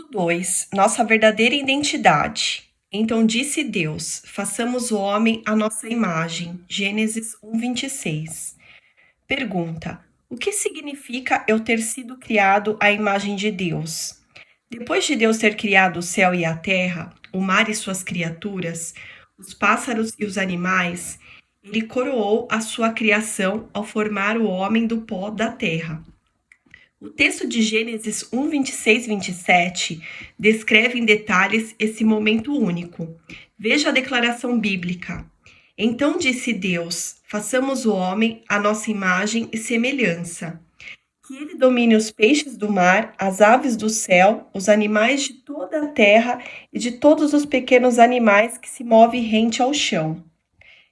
Capítulo 2. Nossa verdadeira identidade. Então disse Deus: façamos o homem à nossa imagem. Gênesis 1:26. Pergunta: o que significa eu ter sido criado à imagem de Deus? Depois de Deus ter criado o céu e a terra, o mar e suas criaturas, os pássaros e os animais, ele coroou a sua criação ao formar o homem do pó da terra. O texto de Gênesis 1, 26 e 27 descreve em detalhes esse momento único. Veja a declaração bíblica. Então disse Deus: façamos o homem à nossa imagem e semelhança, que ele domine os peixes do mar, as aves do céu, os animais de toda a terra e de todos os pequenos animais que se movem rente ao chão.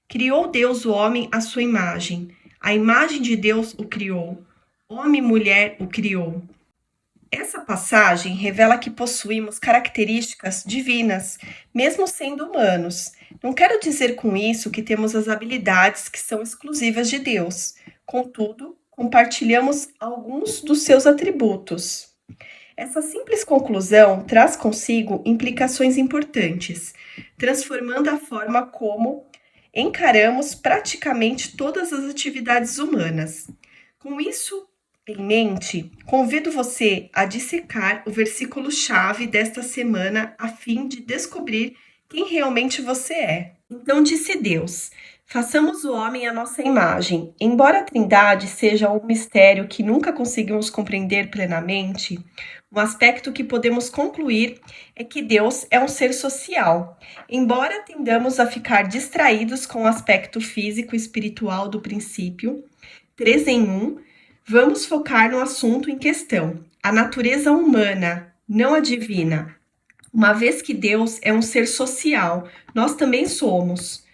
Criou Deus o homem à sua imagem. A imagem de Deus o criou. Homem e mulher o criou. Essa passagem revela que possuímos características divinas, mesmo sendo humanos. Não quero dizer com isso que temos as habilidades que são exclusivas de Deus. Contudo, compartilhamos alguns dos seus atributos. Essa simples conclusão traz consigo implicações importantes, transformando a forma como encaramos praticamente todas as atividades humanas. Com isso em mente, convido você a dissecar o versículo-chave desta semana a fim de descobrir quem realmente você é. Então disse Deus: façamos o homem à nossa imagem. Embora a Trindade seja um mistério que nunca conseguimos compreender plenamente, um aspecto que podemos concluir é que Deus é um ser social. Embora tendamos a ficar distraídos com o aspecto físico e espiritual do princípio, 3 em 1, vamos focar no assunto em questão, a natureza humana, não a divina. Uma vez que Deus é um ser social, nós também somos.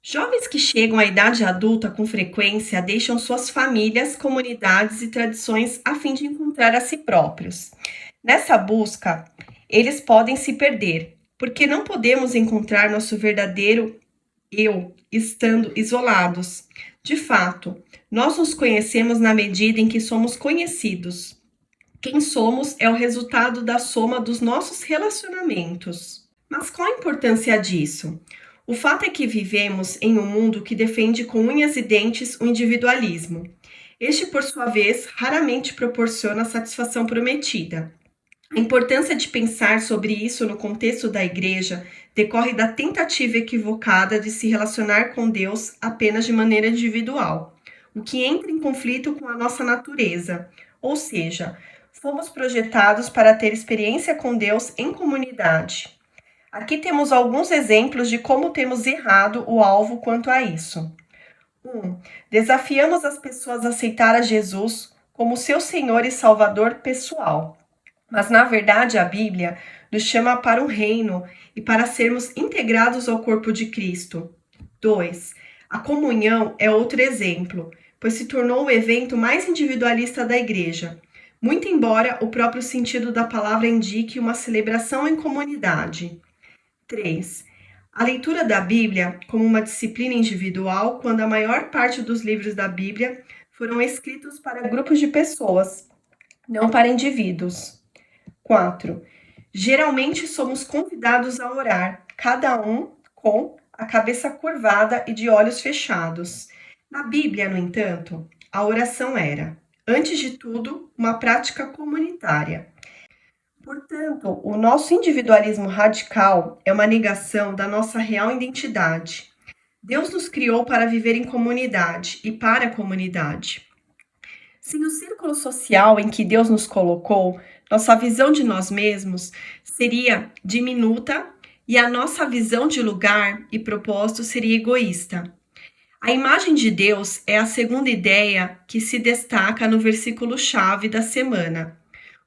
Jovens que chegam à idade adulta com frequência deixam suas famílias, comunidades e tradições a fim de encontrar a si próprios. Nessa busca, eles podem se perder, porque não podemos encontrar nosso verdadeiro eu estando isolados. De fato, nós nos conhecemos na medida em que somos conhecidos. Quem somos é o resultado da soma dos nossos relacionamentos. Mas qual a importância disso? O fato é que vivemos em um mundo que defende com unhas e dentes o individualismo. Este, por sua vez, raramente proporciona a satisfação prometida. A importância de pensar sobre isso no contexto da igreja decorre da tentativa equivocada de se relacionar com Deus apenas de maneira individual, o que entra em conflito com a nossa natureza, ou seja, fomos projetados para ter experiência com Deus em comunidade. Aqui temos alguns exemplos de como temos errado o alvo quanto a isso. 1. Desafiamos as pessoas a aceitar a Jesus como seu Senhor e Salvador pessoal. Mas, na verdade, a Bíblia nos chama para um reino e para sermos integrados ao corpo de Cristo. 2. A comunhão é outro exemplo, pois se tornou o evento mais individualista da igreja, muito embora o próprio sentido da palavra indique uma celebração em comunidade. 3. A leitura da Bíblia como uma disciplina individual, quando a maior parte dos livros da Bíblia foram escritos para grupos de pessoas, não para indivíduos. 4. Geralmente somos convidados a orar, cada um com a cabeça curvada e de olhos fechados. Na Bíblia, no entanto, a oração era, antes de tudo, uma prática comunitária. Portanto, o nosso individualismo radical é uma negação da nossa real identidade. Deus nos criou para viver em comunidade e para a comunidade. Sem o círculo social em que Deus nos colocou, nossa visão de nós mesmos seria diminuta e a nossa visão de lugar e propósito seria egoísta. A imagem de Deus é a segunda ideia que se destaca no versículo-chave da semana.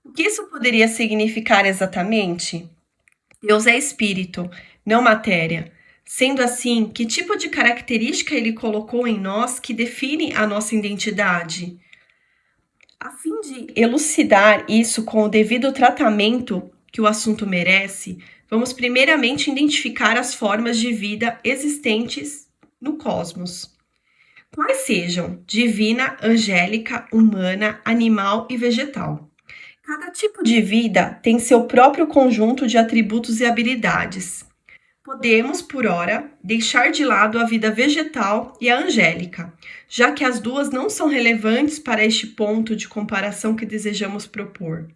O que isso poderia significar exatamente? Deus é espírito, não matéria. Sendo assim, que tipo de característica ele colocou em nós que define a nossa identidade? A fim de elucidar isso com o devido tratamento que o assunto merece, vamos primeiramente identificar as formas de vida existentes no cosmos. Quais sejam divina, angélica, humana, animal e vegetal. Cada tipo de vida tem seu próprio conjunto de atributos e habilidades. Podemos, por ora, deixar de lado a vida vegetal e a angélica, já que as duas não são relevantes para este ponto de comparação que desejamos propor.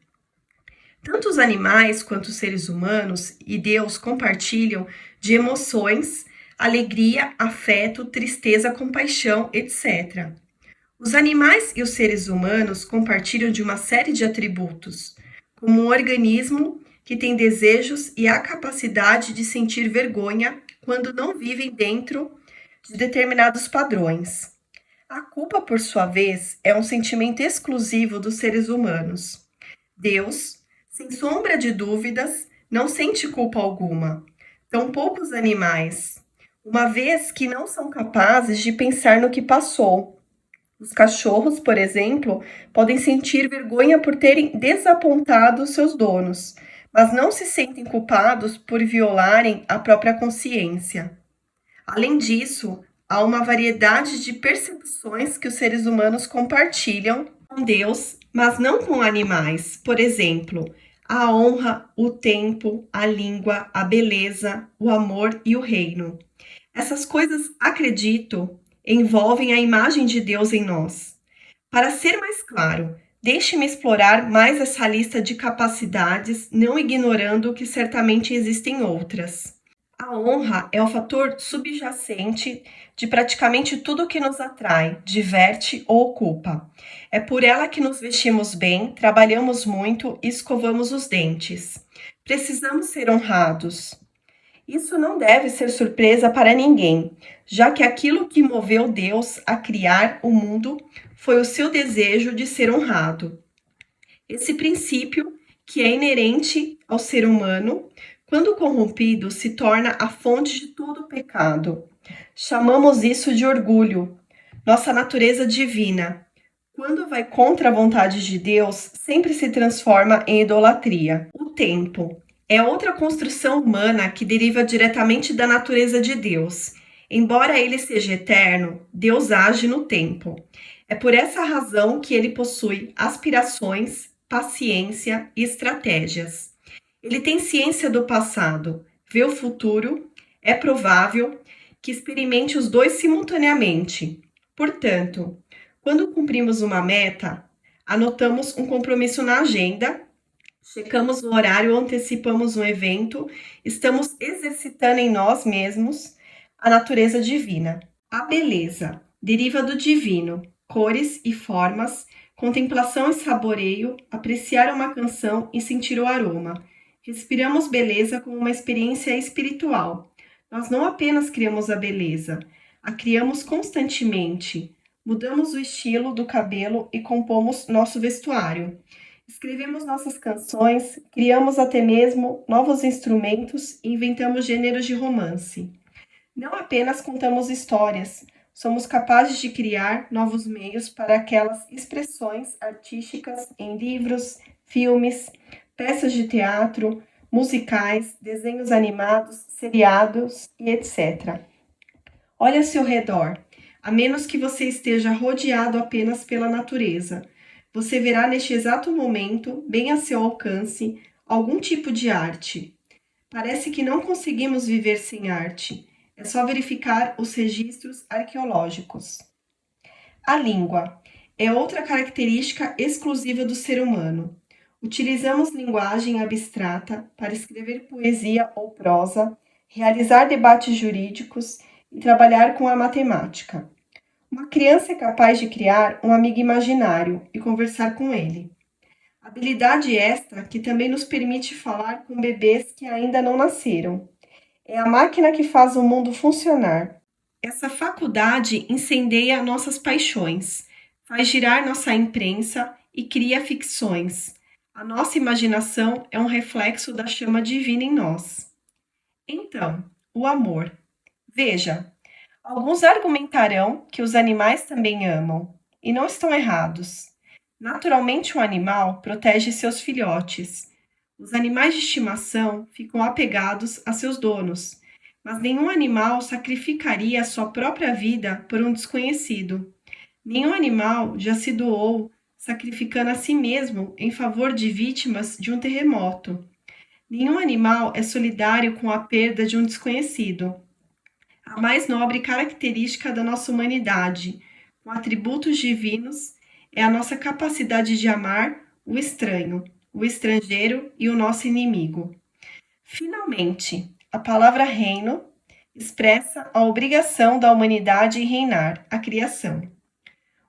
Tanto os animais quanto os seres humanos e Deus compartilham de emoções, alegria, afeto, tristeza, compaixão, etc. Os animais e os seres humanos compartilham de uma série de atributos, como um organismo que tem desejos e a capacidade de sentir vergonha quando não vivem dentro de determinados padrões. A culpa, por sua vez, é um sentimento exclusivo dos seres humanos. Deus, sem sombra de dúvidas, não sente culpa alguma. Tampouco os animais, uma vez que não são capazes de pensar no que passou. Os cachorros, por exemplo, podem sentir vergonha por terem desapontado seus donos, mas não se sentem culpados por violarem a própria consciência. Além disso, há uma variedade de percepções que os seres humanos compartilham com Deus, mas não com animais. Por exemplo, a honra, o tempo, a língua, a beleza, o amor e o reino. Essas coisas, acredito, envolvem a imagem de Deus em nós. Para ser mais claro, deixe-me explorar mais essa lista de capacidades, não ignorando que certamente existem outras. A honra é o fator subjacente de praticamente tudo que nos atrai, diverte ou ocupa. É por ela que nos vestimos bem, trabalhamos muito e escovamos os dentes. Precisamos ser honrados. Isso não deve ser surpresa para ninguém, já que aquilo que moveu Deus a criar o mundo foi o seu desejo de ser honrado. Esse princípio, que é inerente ao ser humano, quando corrompido, se torna a fonte de todo o pecado. Chamamos isso de orgulho, nossa natureza divina. Quando vai contra a vontade de Deus, sempre se transforma em idolatria. O tempo é outra construção humana que deriva diretamente da natureza de Deus. Embora ele seja eterno, Deus age no tempo. É por essa razão que ele possui aspirações, paciência e estratégias. Ele tem ciência do passado, vê o futuro, é provável que experimente os dois simultaneamente. Portanto, quando cumprimos uma meta, anotamos um compromisso na agenda, checamos o horário ou antecipamos um evento, estamos exercitando em nós mesmos a natureza divina. A beleza deriva do divino, cores e formas, contemplação e saboreio, apreciar uma canção e sentir o aroma. Respiramos beleza como uma experiência espiritual. Nós não apenas criamos a beleza, a criamos constantemente. Mudamos o estilo do cabelo e compomos nosso vestuário. Escrevemos nossas canções, criamos até mesmo novos instrumentos e inventamos gêneros de romance. Não apenas contamos histórias, somos capazes de criar novos meios para aquelas expressões artísticas em livros, filmes, peças de teatro, musicais, desenhos animados, seriados e etc. Olhe ao seu redor, a menos que você esteja rodeado apenas pela natureza. Você verá neste exato momento, bem a seu alcance, algum tipo de arte. Parece que não conseguimos viver sem arte. É só verificar os registros arqueológicos. A língua é outra característica exclusiva do ser humano. Utilizamos linguagem abstrata para escrever poesia ou prosa, realizar debates jurídicos e trabalhar com a matemática. Uma criança é capaz de criar um amigo imaginário e conversar com ele. Habilidade esta que também nos permite falar com bebês que ainda não nasceram. É a máquina que faz o mundo funcionar. Essa faculdade incendeia nossas paixões, faz girar nossa imprensa e cria ficções. A nossa imaginação é um reflexo da chama divina em nós. Então, o amor. Veja, alguns argumentarão que os animais também amam, e não estão errados. Naturalmente, um animal protege seus filhotes. Os animais de estimação ficam apegados a seus donos, mas nenhum animal sacrificaria a sua própria vida por um desconhecido. Nenhum animal já se doou sacrificando a si mesmo em favor de vítimas de um terremoto. Nenhum animal é solidário com a perda de um desconhecido. A mais nobre característica da nossa humanidade, com atributos divinos, é a nossa capacidade de amar o estranho, o estrangeiro e o nosso inimigo. Finalmente, a palavra reino expressa a obrigação da humanidade em reinar, a criação.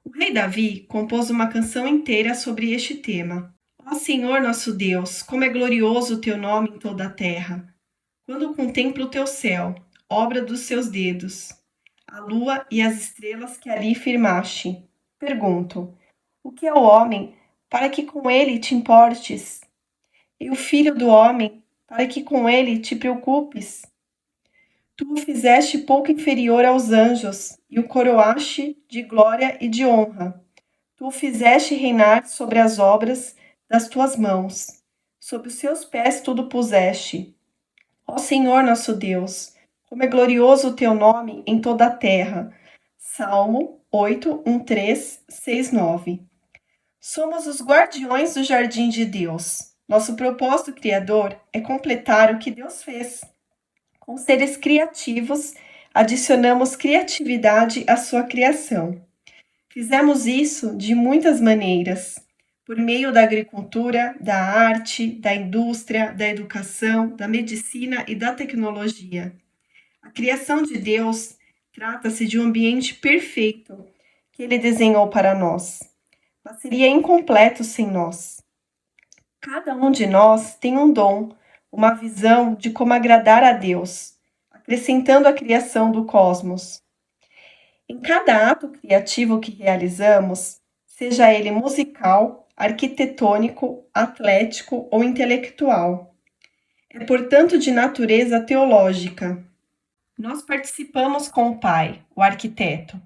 O rei Davi compôs uma canção inteira sobre este tema. Ó Senhor nosso Deus, como é glorioso o teu nome em toda a terra! Quando contemplo o teu céu, obra dos seus dedos, a lua e as estrelas que ali firmaste, pergunto: o que é o homem para que com ele te importes? E o filho do homem para que com ele te preocupes? Tu o fizeste pouco inferior aos anjos e o coroaste de glória e de honra. Tu o fizeste reinar sobre as obras das tuas mãos. Sob os seus pés tudo puseste. Ó Senhor nosso Deus, como é glorioso o teu nome em toda a terra. Salmo 8, 3, 6, 9. Somos os guardiões do jardim de Deus. Nosso propósito criador é completar o que Deus fez. Com seres criativos, adicionamos criatividade à sua criação. Fizemos isso de muitas maneiras, por meio da agricultura, da arte, da indústria, da educação, da medicina e da tecnologia. A criação de Deus trata-se de um ambiente perfeito que Ele desenhou para nós, mas seria incompleto sem nós. Cada um de nós tem um dom, uma visão de como agradar a Deus, acrescentando a criação do cosmos. Em cada ato criativo que realizamos, seja ele musical, arquitetônico, atlético ou intelectual, é, portanto, de natureza teológica. Nós participamos com o Pai, o arquiteto,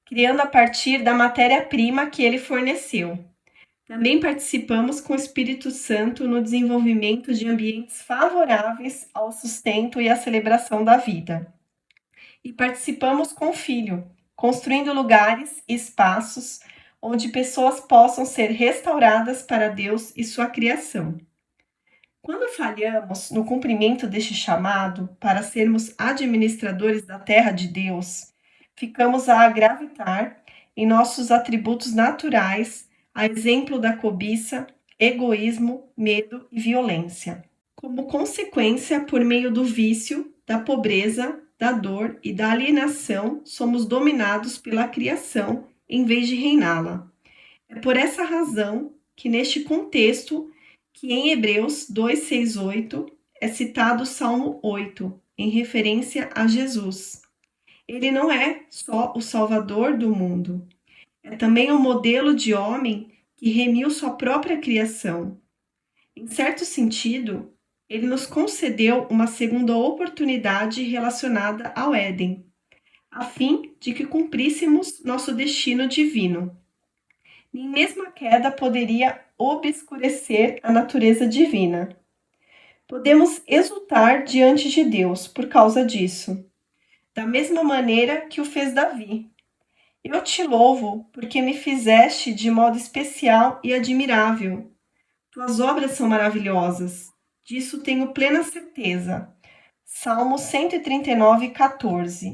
criando a partir da matéria-prima que ele forneceu. Também participamos com o Espírito Santo no desenvolvimento de ambientes favoráveis ao sustento e à celebração da vida. E participamos com o Filho, construindo lugares e espaços onde pessoas possam ser restauradas para Deus e sua criação. Quando falhamos no cumprimento deste chamado para sermos administradores da terra de Deus, ficamos a gravitar em nossos atributos naturais, a exemplo da cobiça, egoísmo, medo e violência. Como consequência, por meio do vício, da pobreza, da dor e da alienação, somos dominados pela criação em vez de reiná-la. É por essa razão que, neste contexto, que em Hebreus 2, 6, 8 é citado o Salmo 8, em referência a Jesus. Ele não é só o Salvador do mundo, é também um modelo de homem que remiu sua própria criação. Em certo sentido, ele nos concedeu uma segunda oportunidade relacionada ao Éden, a fim de que cumpríssemos nosso destino divino. Nem mesmo a queda poderia obscurecer a natureza divina. Podemos exultar diante de Deus por causa disso, da mesma maneira que o fez Davi. Eu te louvo porque me fizeste de modo especial e admirável. Tuas obras são maravilhosas, disso tenho plena certeza. Salmo 139, 14.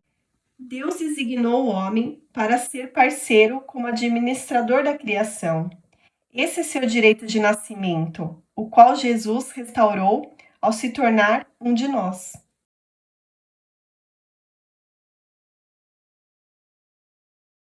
Deus designou o homem para ser parceiro como administrador da criação. Esse é seu direito de nascimento, o qual Jesus restaurou ao se tornar um de nós.